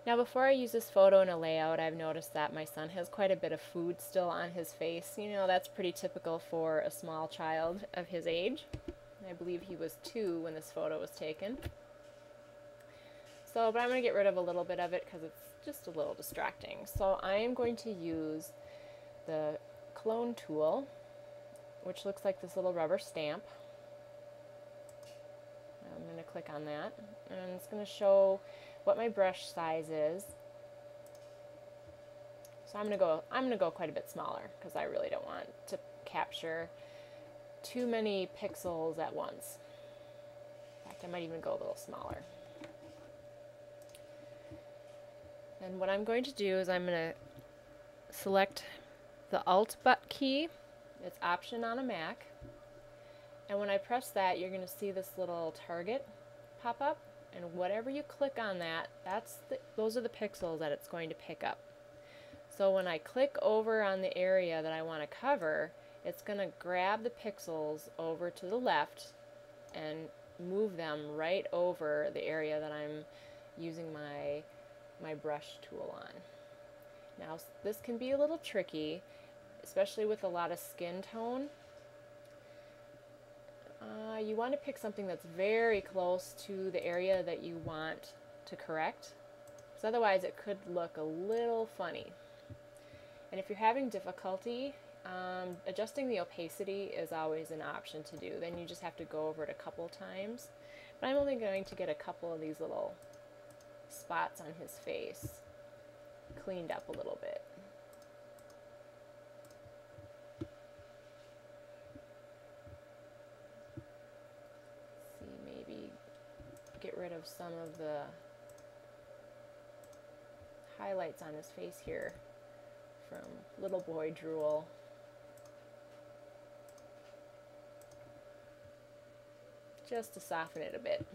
Now before I use this photo in a layout, I've noticed that my son has quite a bit of food still on his face. You know, that's pretty typical for a small child of his age. I believe he was 2 when this photo was taken. So, but I'm going to get rid of a little bit of it because it's just a little distracting. So I am going to use the clone tool, which looks like this little rubber stamp. I'm going to click on that, and it's going to show what my brush size is. So I'm going to go quite a bit smaller because I really don't want to capture too many pixels at once. In fact, I might even go a little smaller. And what I'm going to do is I'm going to select the Alt key. It's Option on a Mac. And when I press that, you're going to see this little target pop up. And whatever you click on that, those are the pixels that it's going to pick up. So when I click over on the area that I want to cover, it's going to grab the pixels over to the left and move them right over the area that I'm using my brush tool on. Now this can be a little tricky, especially with a lot of skin tone. You want to pick something that's very close to the area that you want to correct, because otherwise it could look a little funny. And if you're having difficulty, adjusting the opacity is always an option to do. Then you just have to go over it a couple times. But I'm only going to get a couple of these little spots on his face cleaned up a little bit. See, maybe get rid of some of the highlights on his face here from little boy drool. Just to soften it a bit.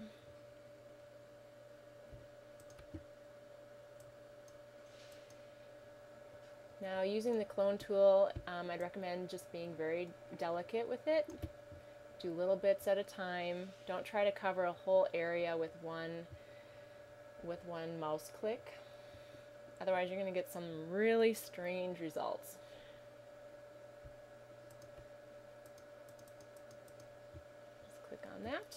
Now, using the clone tool, I'd recommend just being very delicate with it. Do little bits at a time. Don't try to cover a whole area with one mouse click. Otherwise, you're going to get some really strange results. Let's click on that.